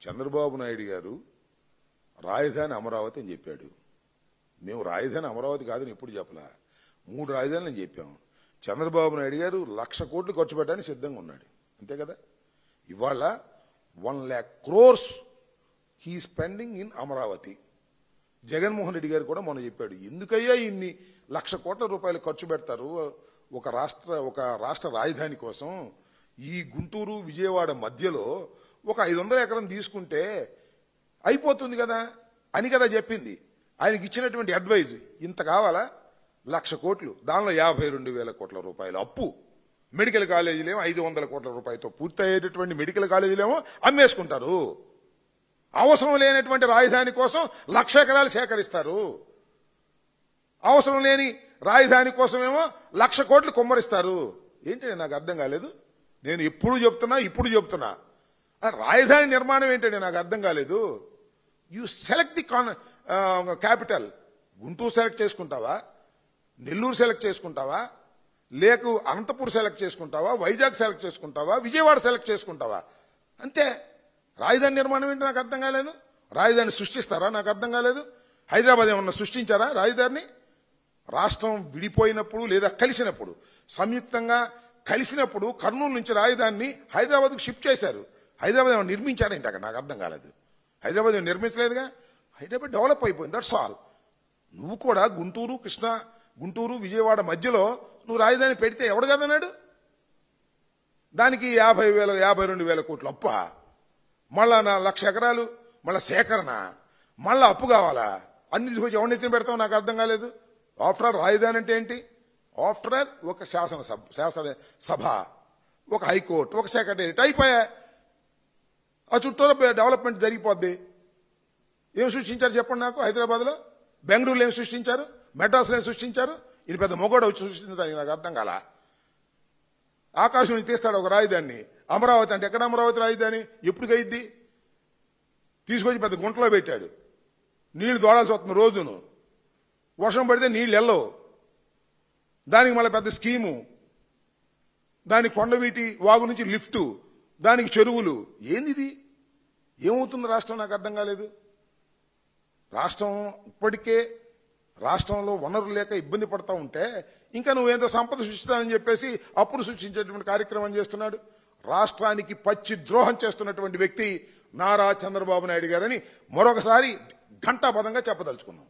చంద్రబాబు నాయుడు గారు రాజధాని అమరావతి అని చెప్పాడు. మేము రాజధాని అమరావతి కాదని ఎప్పుడు చెప్పలా, 3 రాజధానులు అని చెప్పాము. చంద్రబాబు నాయుడు గారు 1,00,000 కోట్లు ఖర్చు పెట్టడానికి సిద్ధంగా ఉన్నాడు, అంతే కదా. ఇవాళ 1,00,000 crores he spending in Amaravati. Jaganmohan Reddy గారు కూడా మొన్న చెప్పాడు, ఎందుకయ్యా ఇన్ని 1,00,000 కోట్ల రూపాయలు ఖర్చు పెడతారు ఒక రాష్ట్ర రాజధాని కోసం, ఈ గుంటూరు విజయవాడ మధ్యలో ఒక 500 ఎకరం తీసుకుంటే అయిపోతుంది కదా అని కదా చెప్పింది. ఆయనకి ఇచ్చినటువంటి అడ్వైజ్ ఇంత కావాలా, 1,00,000 కోట్లు, దానిలో 52,000 కోట్ల రూపాయలు అప్పు. మెడికల్ కాలేజీలేమో 500 కోట్ల రూపాయలతో పూర్తయ్యేటటువంటి మెడికల్ కాలేజీలేమో అమ్మేసుకుంటారు. అవసరం లేనటువంటి రాజధాని కోసం 1,00,000 ఎకరాలు సేకరిస్తారు. అవసరం లేని రాజధాని కోసమేమో 1,00,000 కోట్లు కుమ్మరిస్తారు. ఏంటంటే నాకు అర్థం కాలేదు. నేను ఎప్పుడు చెప్తున్నా, ఇప్పుడు చెప్తున్నా, రాజధాని నిర్మాణం ఏంటంటే నాకు అర్థం కాలేదు. You select the capital. Guntur select చేసుకుంటావా, నెల్లూరు సెలెక్ట్ చేసుకుంటావా, లేక అనంతపూర్ సెలెక్ట్ చేసుకుంటావా, వైజాగ్ సెలెక్ట్ చేసుకుంటావా, విజయవాడ సెలెక్ట్ చేసుకుంటావా, అంతే. రాజధాని నిర్మాణం ఏంటి నాకు అర్థం కాలేదు. రాజధాని సృష్టిస్తారా నాకు అర్థం కాలేదు. హైదరాబాద్ ఏమన్నా సృష్టించారా రాజధాని? రాష్ట్రం విడిపోయినప్పుడు లేదా కలిసినప్పుడు, సంయుక్తంగా కలిసినప్పుడు కర్నూలు నుంచి రాజధానిని హైదరాబాద్కు షిఫ్ట్ చేశారు. హైదరాబాద్ ఏమన్నా నిర్మించారేంటి అక్కడ? నాకు అర్థం కాలేదు. హైదరాబాద్ ఏమన్నా నిర్మించలేదుగా. హైదరాబాద్ డెవలప్ అయిపోయింది, దట్స్ ఆల్. నువ్వు కూడా గుంటూరు విజయవాడ మధ్యలో నువ్వు రాజధాని పెడితే ఎవడు కదన్నాడు? దానికి 52,000 కోట్లు అప్ప, మళ్ళా 1,00,000 ఎకరాలు మళ్ళా సేకరణ, మళ్ళా అప్పు కావాలా? అన్ని తీసుకొచ్చి ఎవరినెత్తిన పెడతావు నాకు అర్థం కాలేదు. ఆఫ్టర్ ఆల్ రాజధాని అంటే ఏంటి? ఆఫ్టర్ ఆల్ ఒక శాసనసభ, ఒక హైకోర్టు, ఒక సెక్రటేరియట్ అయిపోయా. ఆ చుట్టూలో డెవలప్మెంట్ జరిగిపోద్ది. ఏం సృష్టించారు చెప్పండి నాకు? హైదరాబాద్లో, బెంగళూరులో ఏం సృష్టించారు, మెడ్రాస్లో ఏం సృష్టించారు? ఇది పెద్ద మొగోడు వచ్చి సృష్టించడానికి నాకు అర్థం కాల. ఆకాశం నుంచి తీస్తాడు ఒక రాజధానిని. అమరావతి అంటే ఎక్కడ అమరావతి రాజధాని? ఎప్పుడు గయిద్ది? తీసుకొచ్చి పెద్ద గుంటలో పెట్టాడు. నీళ్లు దోడాల్సి వస్తుంది రోజును. వర్షం పడితే నీళ్ళు వెళ్ళవు. దానికి మళ్ళీ పెద్ద స్కీము, దానికి కొండవీటి వాగు నుంచి లిఫ్టు, దానికి చెరువులు. ఏంది? ఏమవుతుంది రాష్ట్రం నాకు అర్థం కాలేదు. రాష్ట్రం ఇప్పటికే రాష్ట్రంలో వనరులు లేక ఇబ్బంది పడతా ఉంటే ఇంకా నువ్వేంతో సంపద సృష్టిస్తానని చెప్పేసి అప్పుడు సృష్టించేటువంటి కార్యక్రమం చేస్తున్నాడు. రాష్ట్రానికి పచ్చి ద్రోహం చేస్తున్నటువంటి వ్యక్తి నారా చంద్రబాబు నాయుడు గారని మరొకసారి ఘంటాపథంగా చెప్పదలుచుకున్నాం.